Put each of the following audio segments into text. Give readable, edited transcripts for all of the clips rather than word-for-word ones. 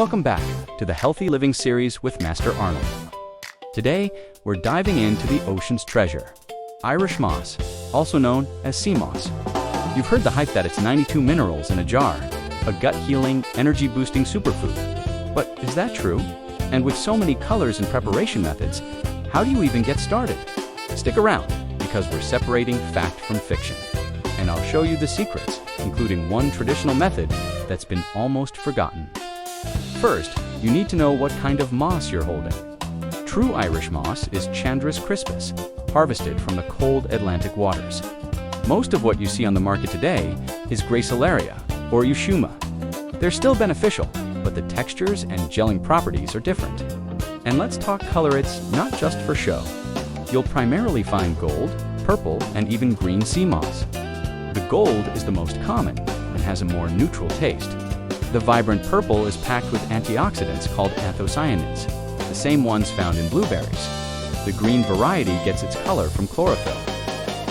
Welcome back to the Healthy Living series with Master Arnold. Today, we're diving into the ocean's treasure, Irish moss, also known as sea moss. You've heard the hype that it's 92 minerals in a jar, a gut-healing, energy-boosting superfood. But is that true? And with so many colors and preparation methods, how do you even get started? Stick around, because we're separating fact from fiction. And I'll show you the secrets, including one traditional method that's been almost forgotten. First, you need to know what kind of moss you're holding. True Irish moss is Chondrus Crispus, harvested from the cold Atlantic waters. Most of what you see on the market today is Gracilaria or Eushuma. They're still beneficial, but the textures and gelling properties are different. And let's talk color. It's not just for show. You'll primarily find gold, purple, and even green sea moss. The gold is the most common and has a more neutral taste. The vibrant purple is packed with antioxidants called anthocyanins, the same ones found in blueberries. The green variety gets its color from chlorophyll.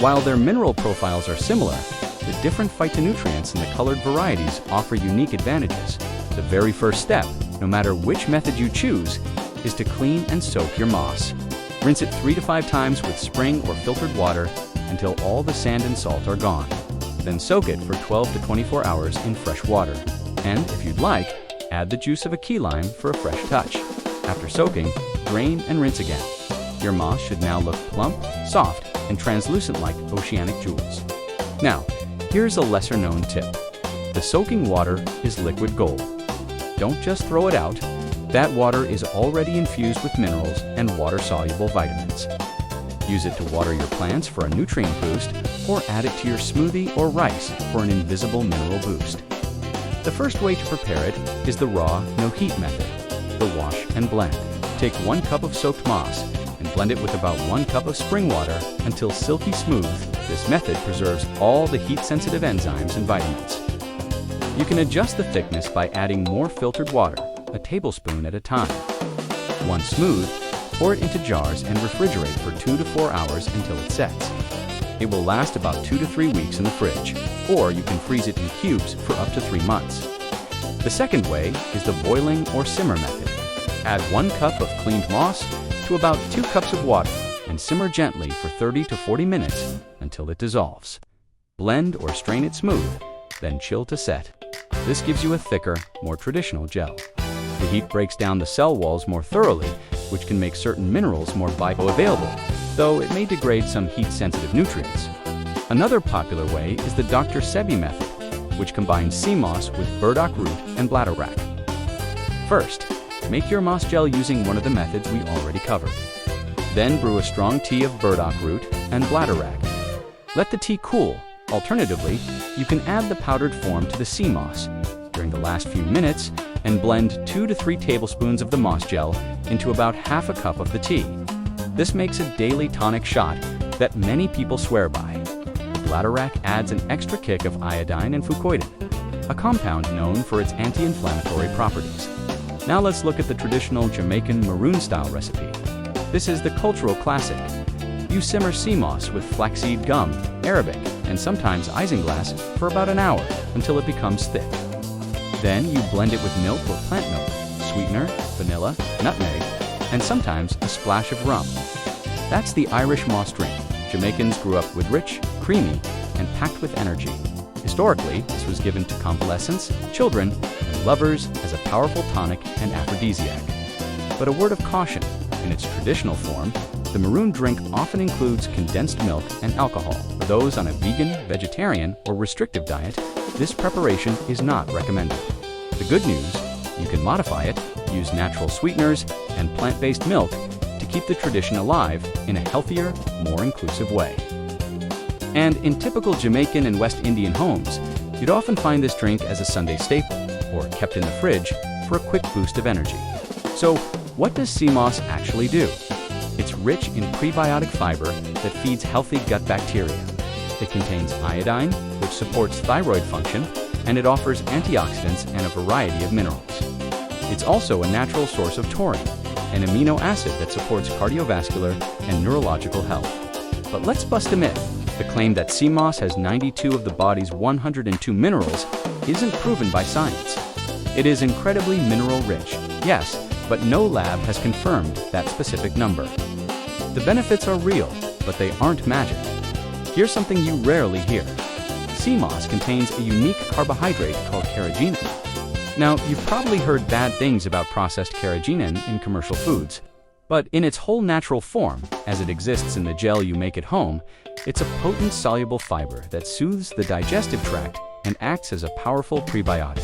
While their mineral profiles are similar, the different phytonutrients in the colored varieties offer unique advantages. The very first step, no matter which method you choose, is to clean and soak your moss. Rinse it 3 to 5 times with spring or filtered water until all the sand and salt are gone. Then soak it for 12 to 24 hours in fresh water. And if you'd like, add the juice of a key lime for a fresh touch. After soaking, drain and rinse again. Your moss should now look plump, soft, and translucent like oceanic jewels. Now, here's a lesser-known tip. The soaking water is liquid gold. Don't just throw it out. That water is already infused with minerals and water-soluble vitamins. Use it to water your plants for a nutrient boost, or add it to your smoothie or rice for an invisible mineral boost. The first way to prepare it is the raw, no-heat method, the wash and blend. Take 1 cup of soaked moss and blend it with about 1 cup of spring water until silky smooth. This method preserves all the heat-sensitive enzymes and vitamins. You can adjust the thickness by adding more filtered water, a tablespoon at a time. Once smooth, pour it into jars and refrigerate for 2 to 4 hours until it sets. It will last about 2 to 3 weeks in the fridge, or you can freeze it in cubes for up to 3 months. The second way is the boiling or simmer method. Add 1 cup of cleaned moss to about 2 cups of water and simmer gently for 30 to 40 minutes until it dissolves. Blend or strain it smooth, then chill to set. This gives you a thicker, more traditional gel. The heat breaks down the cell walls more thoroughly, which can make certain minerals more bioavailable, though it may degrade some heat-sensitive nutrients. Another popular way is the Dr. Sebi method, which combines sea moss with burdock root and bladderwrack. First, make your moss gel using one of the methods we already covered. Then brew a strong tea of burdock root and bladderwrack. Let the tea cool. Alternatively, you can add the powdered form to the sea moss during the last few minutes and blend 2 to 3 tablespoons of the moss gel into about half a cup of the tea. This makes a daily tonic shot that many people swear by. Bladderwrack adds an extra kick of iodine and fucoidan, a compound known for its anti-inflammatory properties. Now let's look at the traditional Jamaican Maroon style recipe. This is the cultural classic. You simmer sea moss with flaxseed gum, Arabic, and sometimes isinglass for about an hour until it becomes thick. Then you blend it with milk or plant milk, sweetener, vanilla, nutmeg, and sometimes a splash of rum. That's the Irish moss drink. Jamaicans grew up with rich, creamy, and packed with energy. Historically, this was given to convalescents, children, and lovers as a powerful tonic and aphrodisiac. But a word of caution, in its traditional form, the maroon drink often includes condensed milk and alcohol. For those on a vegan, vegetarian, or restrictive diet, this preparation is not recommended. The good news, you can modify it, use natural sweeteners, and plant-based milk to keep the tradition alive in a healthier, more inclusive way. And in typical Jamaican and West Indian homes, you'd often find this drink as a Sunday staple, or kept in the fridge for a quick boost of energy. So, what does sea moss actually do? It's rich in prebiotic fiber that feeds healthy gut bacteria. It contains iodine, which supports thyroid function, and it offers antioxidants and a variety of minerals. It's also a natural source of taurine, an amino acid that supports cardiovascular and neurological health. But let's bust a myth. The claim that sea moss has 92 of the body's 102 minerals isn't proven by science. It is incredibly mineral-rich, yes, but no lab has confirmed that specific number. The benefits are real, but they aren't magic. Here's something you rarely hear. Sea moss contains a unique carbohydrate called carrageenan. Now, you've probably heard bad things about processed carrageenan in commercial foods, but in its whole natural form, as it exists in the gel you make at home, it's a potent soluble fiber that soothes the digestive tract and acts as a powerful prebiotic.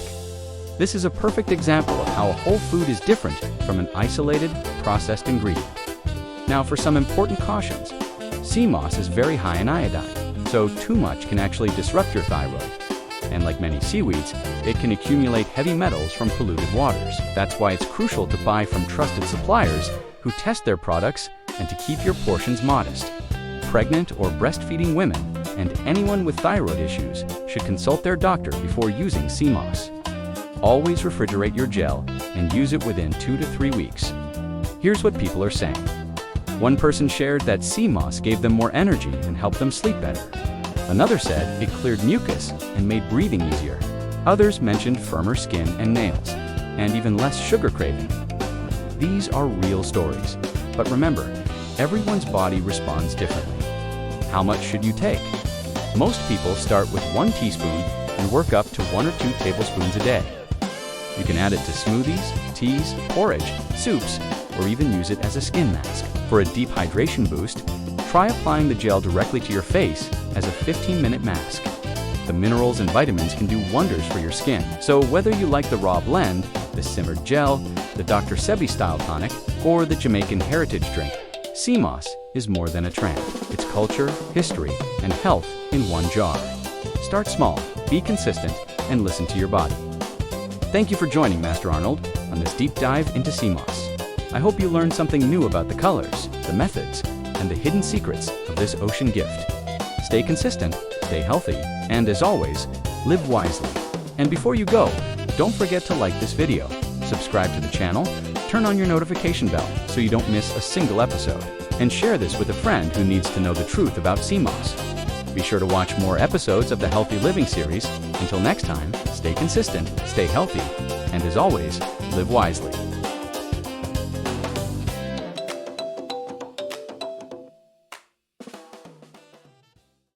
This is a perfect example of how a whole food is different from an isolated, processed ingredient. Now, for some important cautions. Sea moss is very high in iodine, so too much can actually disrupt your thyroid. And like many seaweeds, it can accumulate heavy metals from polluted waters. That's why it's crucial to buy from trusted suppliers who test their products and to keep your portions modest. Pregnant or breastfeeding women and anyone with thyroid issues should consult their doctor before using sea moss. Always refrigerate your gel and use it within 2 to 3 weeks. Here's what people are saying. One person shared that sea moss gave them more energy and helped them sleep better. Another said it cleared mucus and made breathing easier. Others mentioned firmer skin and nails, and even less sugar craving. These are real stories, but remember, everyone's body responds differently. How much should you take? Most people start with 1 teaspoon and work up to 1 or 2 tablespoons a day. You can add it to smoothies, teas, porridge, soups, or even use it as a skin mask. For a deep hydration boost, try applying the gel directly to your face as a 15-minute mask. The minerals and vitamins can do wonders for your skin. So whether you like the raw blend, the simmered gel, the Dr. Sebi style tonic, or the Jamaican heritage drink, sea moss is more than a trend. It's culture, history, and health in one jar. Start small, be consistent, and listen to your body. Thank you for joining Master Arnold on this deep dive into sea moss. I hope you learned something new about the colors, the methods, and the hidden secrets of this ocean gift. Stay consistent, stay healthy, and as always, live wisely. And before you go, don't forget to like this video, subscribe to the channel, turn on your notification bell so you don't miss a single episode, and share this with a friend who needs to know the truth about sea moss. Be sure to watch more episodes of the Healthy Living series. Until next time, stay consistent, stay healthy, and as always, live wisely.